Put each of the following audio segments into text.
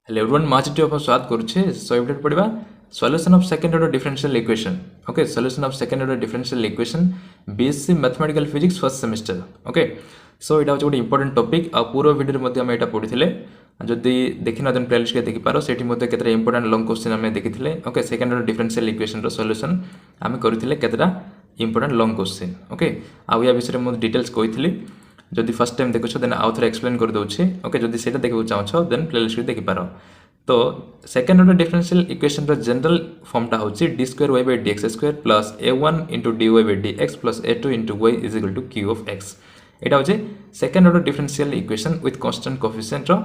Hello everyone मार्च ऑफ स्वागत करुछे सो एवडेट पढ़िबा solution of second order differential equation okay solution of second order differential equation BSc mathematical physics first semester okay so एटा गोटे इंपोर्टेंट टॉपिक आ पूरा वीडियो मध्ये हम एटा पढिथिले जदि देखि न देन प्लेलिस्ट के देखि पारो सेठी मध्ये केतरा इंपोर्टेंट लॉन्ग क्वेश्चन हम देखिथिले okay second order differential equation रो सॉल्यूशन हम करिथिले केतरा इंपोर्टेंट लॉन्ग क्वेश्चन ओके आ या विषय में डिटेल्स कहिथिली जदि फर्स्ट टाइम देखुछ देन आउ थरे एक्सप्लेन कर दउछि ओके जदि सेटा देखबो चाहछो देन प्लेलिस्ट देखि पारो तो सेकंड ऑर्डर डिफरेंशियल इक्वेशन रो जनरल फॉर्म टा होछि d square y by dx स्क्वायर plus a1 dy by dx plus a2 y is equal to q of x एटा होछि second order differential equation with constant coefficient रो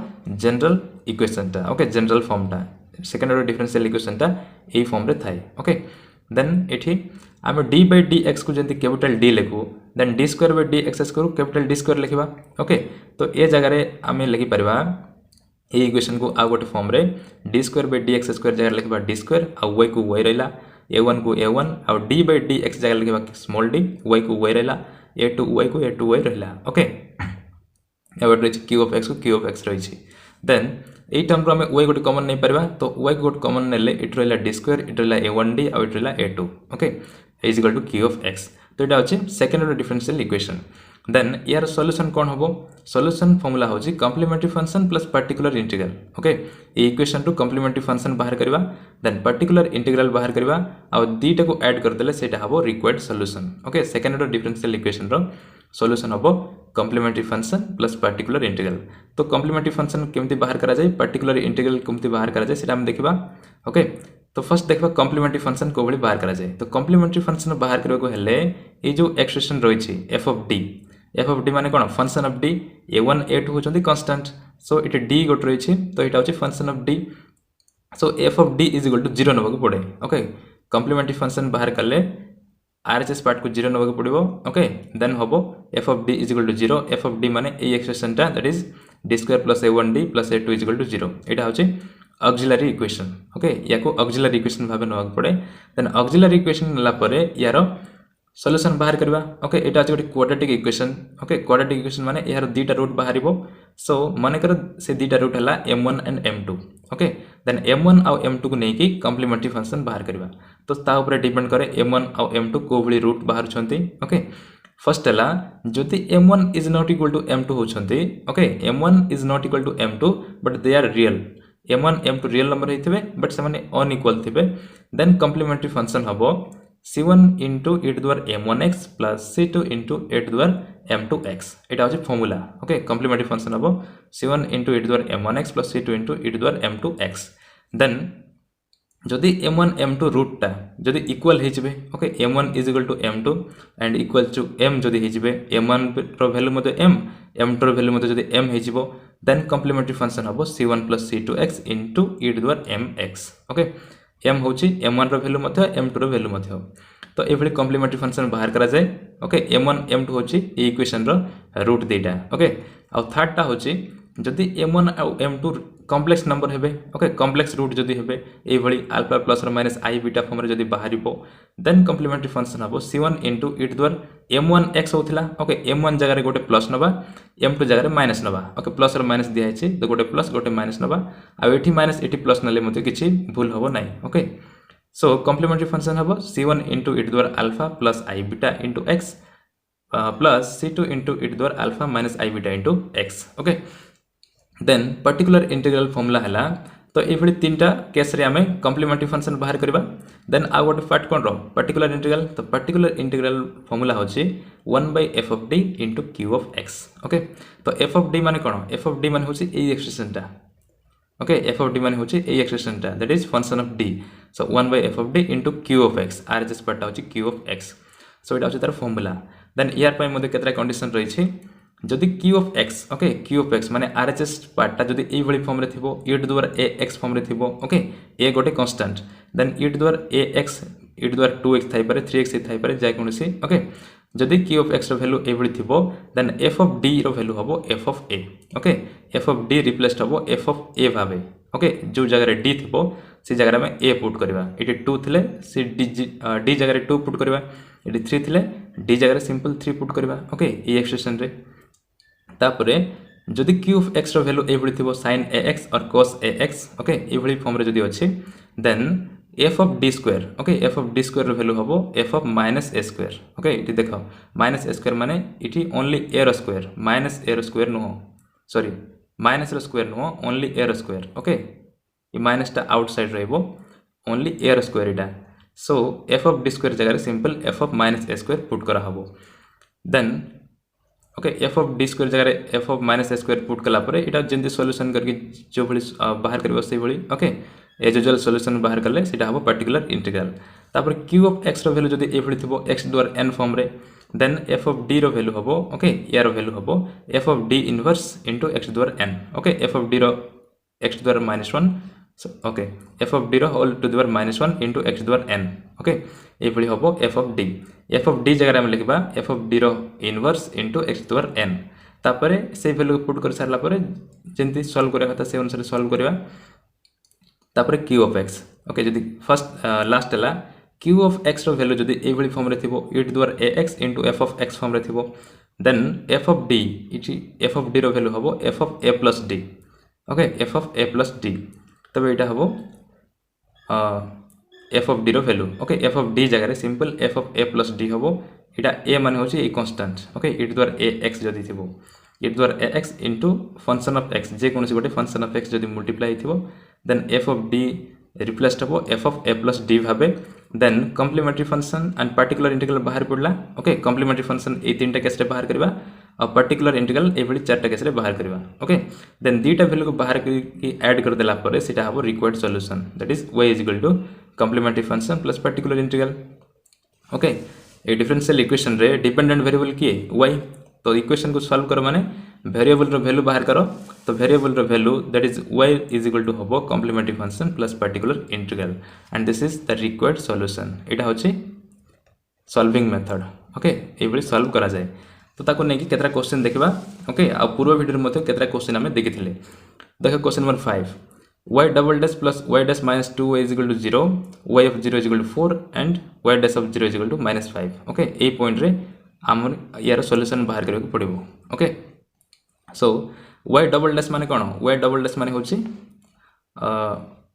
general equation टा okay general form टा second order differential equation टा ए form रे थाए okay then एठी आम d by dx को जंती कैपिटल d लिखु then d square by dx करू कैपिटल d स्क्वायर लिखिबा ओके तो ए जगह रे आमे लिखि परबा ए इक्वेशन को आ गोटे फॉर्म रे d square by dx square जगह लिखिबा d स्क्वायर आ y को y रहला a1 को a1 uh d by dx जगह लिखिबा स्मॉल d y को y रहला a2 y को a2 y रहला ओके एवट रही q of x को q of x रही देन एई टर्म रो हमें y गोटे कॉमन नहीं परबा तो y को गोटे कॉमन नेले इट रहला d स्क्वायर इट रहला a1d आ इट रहला a2 okay is equal to q of x तो एटा होची second order differential equation then यार सॉल्यूशन कोन होबो सॉल्यूशन फार्मूला होची complementary function plus particular integral okay ए इक्वेशन टू कॉम्प्लीमेंट्री फंक्शन बाहर करबा देन पर्टिकुलर इंटीग्रल बाहर करबा आ दीटा को ऐड कर देले सेटा हबो required solution okay second order differential equation रो सॉल्यूशन हबो complementary function plus particular integral तो कॉम्प्लीमेंट्री फंक्शन केमती बाहर करा जाय पर्टिकुलर इंटीग्रल केमती बाहर करा जाय सेटा हम देखिबा ओके तो फर्स्ट देखबा कॉम्प्लीमेंट्री फंक्शन को बड़ी बाहर करा जाय तो कॉम्प्लीमेंट्री फंक्शन बाहर करबा को हेले ए जो एक्सप्रेशन रही छी f of d माने कोन function of d a1 a2 होचंदी कांस्टेंट सो इट d गोट रही छी तो एटा होची function of d so f of d is equal to 0 नबा को पड़े ओके कॉम्प्लीमेंट्री फंक्शन बाहर करले RHS पार्ट को 0 नबा को पड़िबो ओके देन होबो f of d is equal to 0 f of d माने ए एक्सप्रेशन ता that is d square plus a1d plus a2 is equal to 0 एटा होची ऑक्सिलरी इक्वेशन ओके याको ऑक्सिलरी इक्वेशन भाबे नबा को पड़े देन ऑक्सिलरी इक्वेशन नला परे यारो सॉल्यूशन बाहर करबा ओके एटा अछि गोटे quadratic equation okay quadratic equation माने यार दीटा रूट बाहरिबो सो माने कर से दीटा रूट हला m1 and m2 okay then m1 और m2 को नै की कॉम्प्लीमेंट्री फंक्शन बाहर करबा तो ता ऊपर डिपेंड करे m1 और m2 को भली रूट बाहर छंती ओके फर्स्ट हला जति m1 is not equal to m2 हो छंती okay m1 is not equal to m2 but they are real m1 m2 real number हेथिबे बट से माने अनइक्वल थिबे देन कॉम्प्लीमेंट्री फंक्शन हबो c1 into e to the power m1x plus c2 into e to the power m2x एटा होची formula okay complementary function हबो c1 into e to the power m1x plus c2 into e to the power m2x then जदि m1 m2 root टा जदि equal हे जिवे okay m1 is equal to m2 and equal to m जदि हे जिवे m1 रो value मते m m2 रो value मते जदि m हे जिवो देन कॉम्प्लीमेंट्री फंक्शन हबो c1 plus c2x into e to the power mx okay m होची m1 रो वैल्यू मथे m2 रो वैल्यू मथे तो एभली कॉम्प्लीमेंट्री फंक्शन बाहर करा जाय ओके m1 m2 होची ए इक्वेशन रो रूट देटा ओके आ थर्ड टा होची जदि m1 और m2 कॉम्प्लेक्स नंबर हेबे ओके कॉम्प्लेक्स रूट जदि हेबे ए भली अल्फा प्लस और माइनस i बीटा फॉर्म रे जदि बाहरिबो देन कॉम्प्लीमेंट्री फंक्शन हबो c1 e to the power m1x होथिला ओके m1 जगह रे गोटे प्लस नबा m2 जगह रे माइनस नबा ओके प्लस और माइनस दिया छै तो गोटे प्लस गोटे माइनस नबा आ एठी माइनस एठी प्लस नले मते किछि भूल हबो नै ओके सो कॉम्प्लीमेंट्री फंक्शन हबो c1 e to the power alpha plus i beta into x plus c2 e to the power alpha minus i beta into x okay then particular integral formula हला तो ए भली तीनटा case रे हमें complementary function बाहर करबा then आ गोटे part कोन रो particular integral तो पर्टिकुलर इंटीग्रल फार्मूला होची 1 by f of d into q of x okay तो f of d माने कोन f of d माने होची ए एक्सप्रेशन टा ओके f of d माने होची ए एक्सप्रेशन टा that is function of d so 1 by f of d into q of x RHS part होची q of x सो एटा होची तार फार्मूला देन यार पय मध्ये केतरा कंडीशन रही छी जदि q of x okay q of x माने RHS पार्ट टा जदि ए भली फॉर्म रे थिबो e to the power ax form रे थिबो ओके a गोटे constant then e to the power ax e to the power 2x थाई पारे 3x थाई पारे जाय कोनसी ओके जदि q of x रो वैल्यू ए भली थिबो देन f of d रो वैल्यू हबो f of a okay f of d replaced हबो f of a भाबे ओके जो जगह रे d थिबो से जगह रे a पुट करबा एटी 2 थिले से d जगह रे 2 पुट करबा एटी 3 थिले d जगह रे सिंपल 3 पुट करबा ओके ए एक्सप्रेशन रे तापरे जदि क्यू ऑफ एक्स रो वैल्यू एभली थिबो sin ax और cos ax ओके एभली फॉर्म रे जदि अछि then f of d square okay f of d square रो वैल्यू हबो f of minus a square okay इटी देखो minus a स्क्वायर माने इटी ओनली a रो स्क्वायर minus a रो square no sorry minus row square no only a रो square okay ये माइनस टा आउटसाइड रहबो ओनली a रो स्क्वायर इटा so f of d square जगह simple f of minus a square put करा हबो then okay f of d square जगह f of minus a square put कला परे इटा जेंति सॉल्यूशन करके जो भली बाहर करबो से भली ओके एज यूजुअल सॉल्यूशन बाहर करले सेटा हबो पर्टिकुलर इंटीग्रल तापर q of x रो वैल्यू जदी एभली थिबो x द्वारा n फॉर्म रे देन f of d रो वैल्यू हबो ओके या रो वैल्यू हबो f of d inverse into x द्वारा n okay f of d रो x द्वारा -1 ओके f of d रो होल टू द्वारा -1 इनटू x द्वारा n ओके एभली हबो f of d जगह हम लिखबा f of d रो इनवर्स इनटू x द्वारा n तापर से वैल्यू पुट कर सारला परे जेंति सॉल्व करे हता से अनुसार सॉल्व करबा तापर q of x ओके जदी फर्स्ट लास्ट हला q of x रो वैल्यू जदी एभली फॉर्म रे थिबो e टू द्वारा ax into f of x form रे थिबो देन f of d इटी f of d रो वैल्यू हबो f of a plus d okay f of a plus d तबे एटा हबो f of d रो value okay f of d जगह रे simple f of a plus d हबो एटा a माने होची a constant okay e to द्वारा ax जदी थिबो e टू द्वारा ax into function of x जे कोनसी गोटे फंक्शन ऑफ x जदी मल्टीप्लाई थिबो then f of d replaced हबो f of a plus d भाबे then complementary function and particular integral बाहर पड़ला ओके कॉम्प्लीमेंटरी फंक्शन ए तीनटा केस रे बाहर करबा और पर्टिकुलर इंटीग्रल ए भली चारटा केस रे बाहर करबा ओके देन दीटा वैल्यू को बाहर करके ऐड कर देला परे सेटा हबो required solution that is y is equal to complementary function plus particular integral okay ए डिफरेंशियल इक्वेशन रे डिपेंडेंट वेरिएबल किए y तो इक्वेशन को सॉल्व करो माने वेरिएबल रो वैल्यू बाहर करो तो वेरिएबल रो value that is y is equal to हबो complementary function plus particular integral and this is the required solution एटा होची सॉल्विंग मेथड ओके ए भली सॉल्व करा जाय तो ताको नै कि केतरा क्वेश्चन देखबा ओके आ पूर्व वीडियो रे मते केतरा क्वेश्चन हमें देखिथिले देखो question number 5 y double dash plus y dash minus 2y is equal to 0 y of 0 is equal to 4 and y dash of 0 is equal to -5 okay ए पॉइंट रे आम यार सॉल्यूशन बाहर करबा पड़िबो okay so y double dash माने कोन y double dash माने होची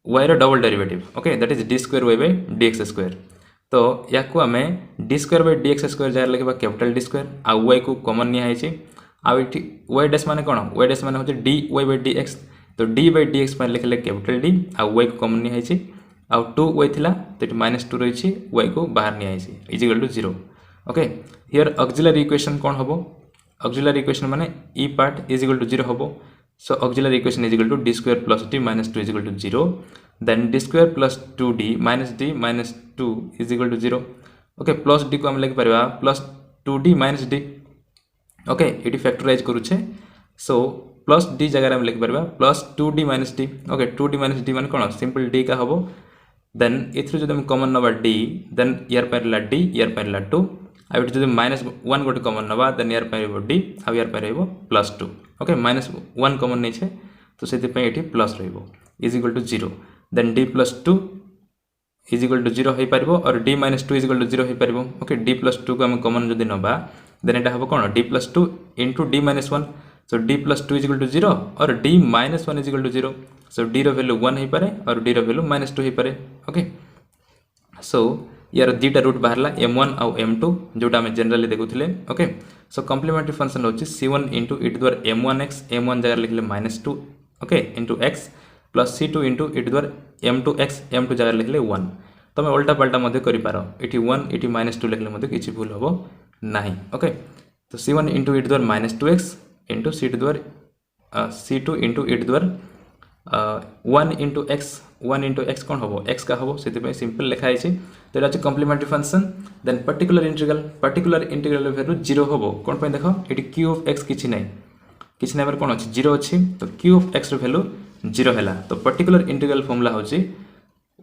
y रो double derivative okay that is d square y by dx square तो या को हमें d square by dx square जाय लिखबा कैपिटल d स्क्वायर आ y को कॉमन निया है आ इठी y डैश माने कोन y डैश माने होची dy बाय dx तो d बाय dx माने लिखले कैपिटल d आ y को कॉमन निया है आ 2y थिला तो इठी -2 रही छी y को बाहर निया है is equal to 0 okay here auxiliary equation कोन हबो ऑक्सिलरी इक्वेशन माने e part is equal to 0 हबो so auxiliary equation is equal to d square plus d minus 2 is equal to 0 then d square plus 2d minus d minus 2 is equal to 0 okay plus d को हम लिख परबा plus 2d minus d okay एटी factorise करूछे so plus d जगह हम लिख परबा plus 2d minus d okay 2d minus d माने कोन सिंपल d का हबो देन इथरो जदि हम कॉमन नबा d देन यार परला d यार परला 2 आ इट जदि -1 गोटे कॉमन नबा देन यार परबो d आ यार परबो +2 ओके -1 कॉमन नै छे तो सेति पे एठी प्लस रहबो is equal to 0 then d + 2 is equal to 0 होई परबो और d - 2 इज इक्वल टू 0 होई परबो ओके d + 2 को हम कॉमन जदि नबा देन एटा हबो कोन d + 2 * d - 1 so d + 2 is equal to 0 और d - 1 is equal to 0 so d रो वैल्यू 1 होई पारे और d रो वैल्यू -2 होई पारे ओके सो यार दीटा रूट बाहरला m1 और m2 जोटा हम जनरली देखुथिले ओके सो कॉम्प्लीमेंटरी फंक्शन होची c1 * e to the m1x m1 जगह लिखले -2 okay into x plus c2 * e to the m2x m2 जगह लिखले 1 तमे उल्टा पलटा मध्ये करि पारो एठी 1 एठी -2 लिखले मध्ये किछि भूल होबो नाही ओके तो c1 * e to the -2x into c2 * e to the 1 into x कौन होबो x का होबो सेति पे सिंपल लिखा है तो एटा complementary function then particular integral value 0 होबो कोन पे देखो एटी q ऑफ x किछि नै पर कोन अछि 0 अछि तो q ऑफ x रो वैल्यू 0 हैला तो पर्टिकुलर इंटीग्रल फॉर्मूला होछि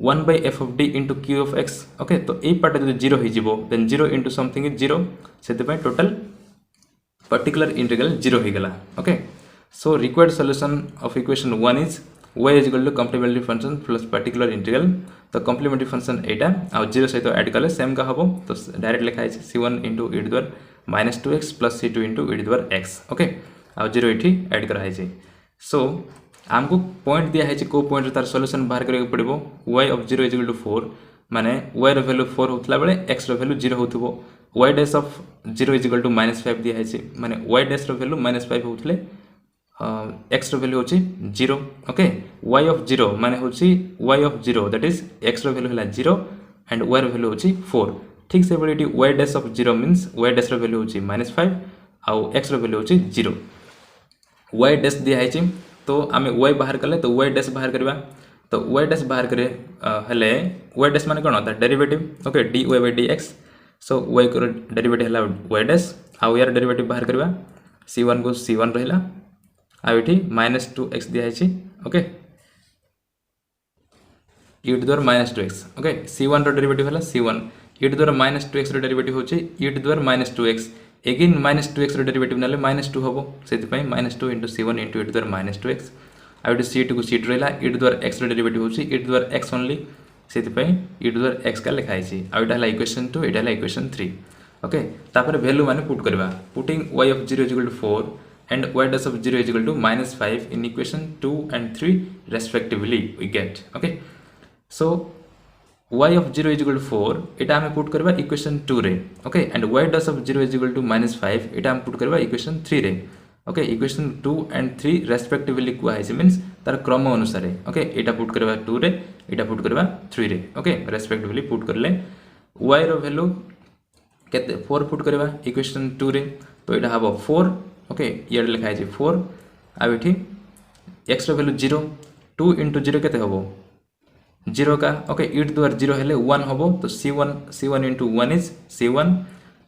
1/f of d into q of x okay तो ए पार्ट जदि 0 होई जिवो देन 0 into something is 0 सेति पे टोटल पर्टिकुलर इंटीग्रल 0 होई गेला okay so required solution of equation 1 is y is equal to complementary function plus particular integral तो complementary function एटा आ 0 सहित ऐड करले सेम का हबो तो डायरेक्ट लिखा है c1 * e to the -2x plus c2 * e to the x okay आ 0 ये एड कराई। सो आमको पॉइंट दिखाई को पॉइंट तार सॉल्यूशन बाहर करिया पड़ो y of 0 is equal to 4 माने y रो वैल्यू 4 होतला बेले x रो वैल्यू 0 होतबो y dash of 0 is equal to -5 दिखाई माने y डैश रो वैल्यू -5 होतले x रो वैल्यू होची 0 ओके y ऑफ 0 माने होची y of 0 that is x रो वैल्यू हला 0 एंड y रो वैल्यू होची 4 ठीक से बड़ी y dash of 0 means y dash रो वैल्यू होची -5 आ x रो वैल्यू होची 0 y डैश दिखाई तो आम y बाहर कले तो y डैश बाहर करवा तो y डैश बाहर करे हेले y डैश माने कोन ता derivative okay dy by dx so y को डेरिवेटिव हला y डैश आ यार डेरिवेटिव बाहर करवा c1 को c1 रहला आ एठी -2x दिया है okay e to the power -2x okay c1 रो डेरिवेटिव हला c1 e to the power -2x रो डेरिवेटिव होची e to the power -2x again -2x रो डेरिवेटिव नाले -2 हबो सेति पई -2 * c1 * e to the power -2x आ एठी c2 को c2 रहला e to the power x रो डेरिवेटिव होची e to the power x only सेति पई e to the power x का लिखा है आ एटा हला इक्वेशन 2 एटा हला इक्वेशन 3 ओके तापर वैल्यू माने पुट करबा putting y of 0 = 4 and y dash of 0 is equal to -5 in equation 2 and 3 respectively we get okay so y of 0 is equal to 4 एटा हमें put करबा इक्वेशन 2 रे okay and y dash of 0 is equal to -5 एटा हम put करबा equation 3 रे okay equation 2 and 3 respectively को है means तार क्रम अनुसार ओके एटा पुट करबा 2 रे एटा पुट करबा 3 रे ओके respectively पुट करले y रो वैल्यू केते 4 पुट करबा इक्वेशन 2 रे तो एटा हबो 4 ओके ये लिखा है 4 आ एठी x रो वैल्यू 0 2 * 0 केते हबो 0 का okay e to the power 0 हेले 1 हबो तो c1 * 1 इज c1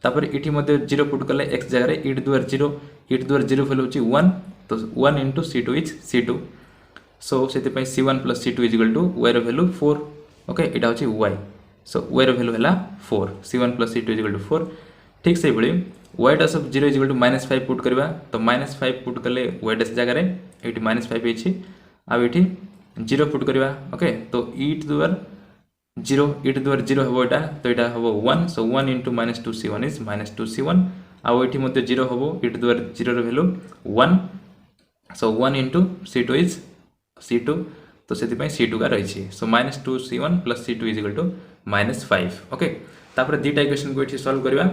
तापर इठी मध्ये 0 पुट करले x जगह रे e to the power 0 e to the power 0 value होची 1 तो 1 * c2 इज c2 सो सेति पई c1 + c2 = y रो वैल्यू 4 ओके एटा होची y सो y रो वैल्यू हला 4 c1 + c2 = 4 ठीक से बळी y dash of 0 is equal to -5 put करबा तो -5 पुट करले y dash जगह रे एठी -5 हेछि आ एठी 0 पुट करबा ओके तो e to the power 0 e to the power 0 हबो एटा तो एटा हबो 1 सो 1 * -2c1 इज -2c1 आ एठी मध्ये 0 हबो e टू द पावर 0 रो value 1 so 1 * c2 is c2 तो सेति पई c2 का रहिछि सो -2c1 + c2 = -5 ओके तापर दीटा इक्वेशन को एठी सॉल्व करबा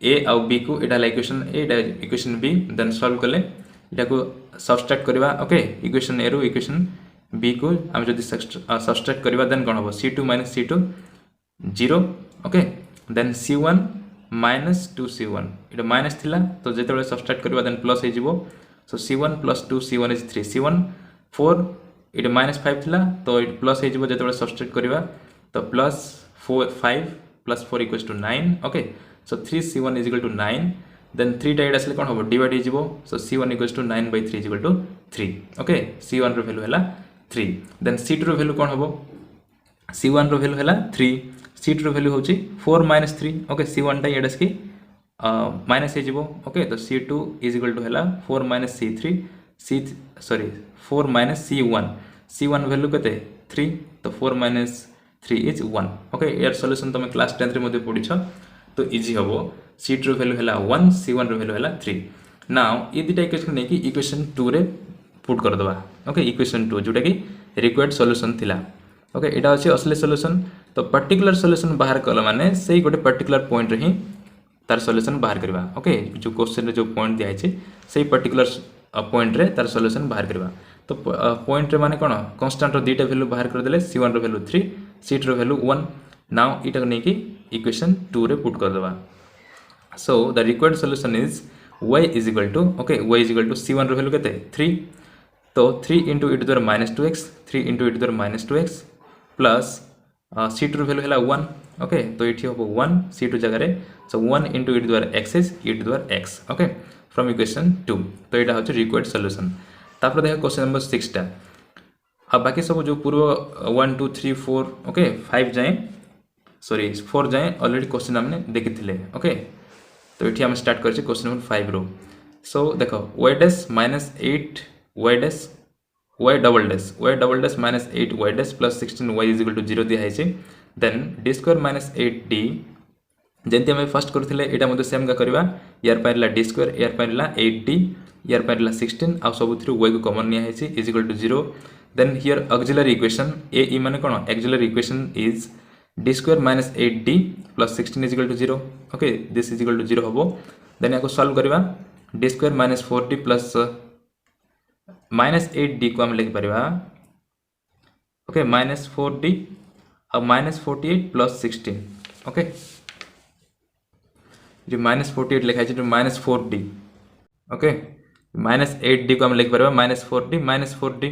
a आउ b को एटा इक्वेशन a एटा इक्वेशन b देन सॉल्व करले एटा को सब्सट्रैक्ट करबा ओके इक्वेशन a रो इक्वेशन b को हम जदी सब्सट्रैक्ट करबा देन कोन हो c2 - c2 0 okay then c1 - 2c1 एटा माइनस थिला तो जेतेबे सब्सट्रैक्ट करबा देन प्लस हे जिवो सो c1 + 2c1 इज 3 c1 4 एटा -5 थिला तो एटा प्लस हे जिवो जेतेबे सब्सट्रैक्ट करबा तो +4 5 + 4 = 9 okay so 3c1 is equal to 9 then 3 टा एटा कोन हो डिवाइड हे जिवो so c1 = 9/3 = 3 ओके c1 रो वैल्यू हला 3 then c2 रो वैल्यू कोन हो c1 रो वैल्यू हला 3 c2 रो वैल्यू होची 4 - 3 ओके c1 टा एटा की माइनस हे जिवो ओके तो c2 is equal to हला 4 - c3 4 - c1 वैल्यू कते 3 तो 4 - 3 is 1 ओके यार सॉल्यूशन तुम क्लास 10 रे मध्ये पढिछ तो इजी हबो c2 रो वैल्यू हला 1 c1 रो वैल्यू हला 3 नाउ ए दिटा इक्वेशन ने कि इक्वेशन 2 रे पुट कर दबा ओके इक्वेशन 2 जोटा कि रिक्वायर्ड सॉल्यूशन थिला ओके एटा अछि असली सॉल्यूशन तो पर्टिकुलर सॉल्यूशन बाहर कला माने सेही गोटे पर्टिकुलर पॉइंट रे ही तार सॉल्यूशन बाहर करबा ओके जो क्वेश्चन रे जो पॉइंट दिया छै सेही पर्टिकुलर पॉइंट रे तार सॉल्यूशन बाहर करबा तो पॉइंट रे माने कोन कांस्टेंट रो दीटा वैल्यू बाहर कर देले c1 रो वैल्यू 3 c2 रो वैल्यू 1 नाउ इटा ने कि इक्वेशन 2 रे पुट कर दबा so the required solution is y is equal to okay y is equal to c1 रो वैल्यू केते 3 तो 3 * e to the power -2x 3 * e to the power -2x plus c2 रो वैल्यू हला 1 okay तो एठी होबो 1 c2 जगह रे सो 1 * e to the power x is e to the power x okay from equation 2 तो एटा होचे रिक्वायर्ड सॉल्यूशन तापर देखो क्वेश्चन नंबर 6 टा अब बाकी सब जो पूर्व 1 2 3 4 ओके 5 जाए सॉरी 4 जाए ऑलरेडी क्वेश्चन हमने देखि थिले ओके तो एठी हम स्टार्ट करछे क्वेश्चन नंबर 5 रो सो देखो y dash -8 y dash y double dash -8 y dash plus 16 y is equal to 0 दिया है देन d square -8d जेंति हम फर्स्ट करथिले एटा मध्ये सेम का करबा यार पाइला डी स्क्वायर यार पाइला 8d यार पाइला 16 आ सब y को कॉमन निया है is equal to 0 then here auxiliary equation ए माने कोन auxiliary equation is d square minus 8d plus 16 is equal to 0 okay this is equal to 0 हबो देन याको सॉल्व करबा d square minus 4d plus minus 8d को हम लिख परबा ओके माइनस 4d और माइनस 48 प्लस 16 ओके जो minus 48 लिखा है जो minus 4d okay minus 8d को हम लिख पारे माइनस 4d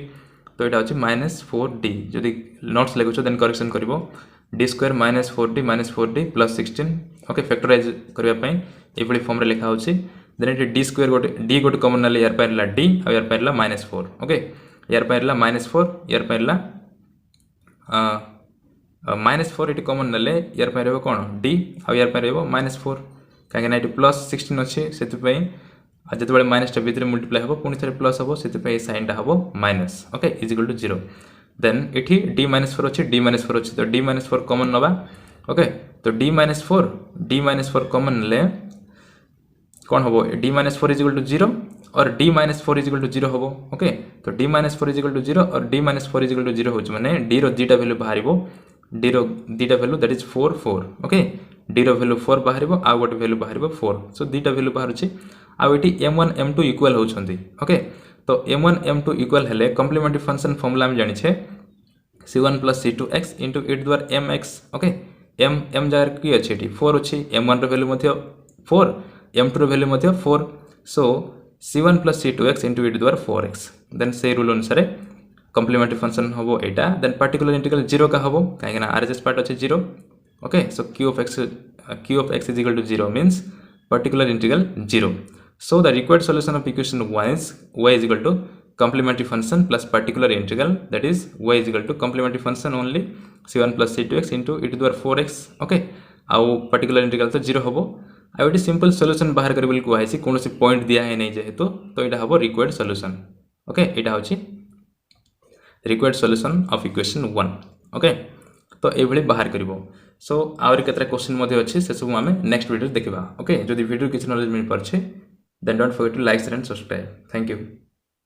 तो यहाँ हूँ माइनस 4d जदि नोट्स लिखुच देन करेक्शन कर d square minus 4d plus 16 okay factorise करने ये फॉर्म रे लिखा होची देन ये डी स्क्वायर गोटे डी गोटे कॉमन ना यार पाइला डी आ यार पाइला माइनस 4 ओके यार पाइला माइनस 4 यार पाइला माइनस 4 ये कॉमन ना यार पाइब कौन डी आ यार पाइब माइनस 4 कहीं ये प्लस 16 अच्छे से जो माइनस भितर मल्टीप्लाई हम पुणी थे प्लस हम से साइन टा हम minus okay is equal to 0 then ये डी माइनस 4 अच्छे डी माइनस 4 अच्छे तो डी माइनस 4 कॉमन नवा ओके तो डी माइनस 4 कॉमन ले कौन हम d minus 4 is equal to 0 और d minus 4 is equal to 0 हम ओके तो d minus 4 is equal to 0 और d minus 4 is equal to 0 हो माने डी रो दीटा वैल्यू बाहर डी रो दीटा value that is 4 4 okay D रो वैल्यू 4 बाहर आ गोटे वैल्यू बाहर 4 सो दीटा वैल्यू बाहर आउटी m1 m2 इक्वल होछंती ओके तो m1 m2 इक्वल हेले कॉम्प्लीमेंटरी फंक्शन फॉर्मूला में जानि छे c1 plus c2x into e to the power mx okay m जगह की अछि एठी 4 अछि m1 रो वैल्यू मध्य 4 m2 रो वैल्यू मध्य 4 so c1 plus c2x into e to the power 4x then से रूल अनुसार कॉम्प्लीमेंटरी फंक्शन हबो एटा देन पर्टिकुलर इंटीग्रल 0 का हबो काहे ना आरएचएस पार्ट अछि 0 okay so q of x is equal to 0 means particular integral 0 so the required solution of equation 1 is y is equal to complementary function plus particular integral that is y is equal to complementary function only c1 plus c2x into e to the power 4x okay आउ particular integral तो 0 हबो आ eighty simple solution बाहर करे बोली को आइसी कोनोसी point दिया है नै जेहेतु तो एटा हबो रिक्वायर्ड सॉल्यूशन ओके एटा होची required solution of equation 1 okay तो ए भली बाहर करिवो सो आउरी केतरा क्वेश्चन मध्ये अछि से सब हमें नेक्स्ट वीडियो देखिबा ओके जदि वीडियो किछ नॉलेज मिल परछे then don't forget to like share and subscribe thank you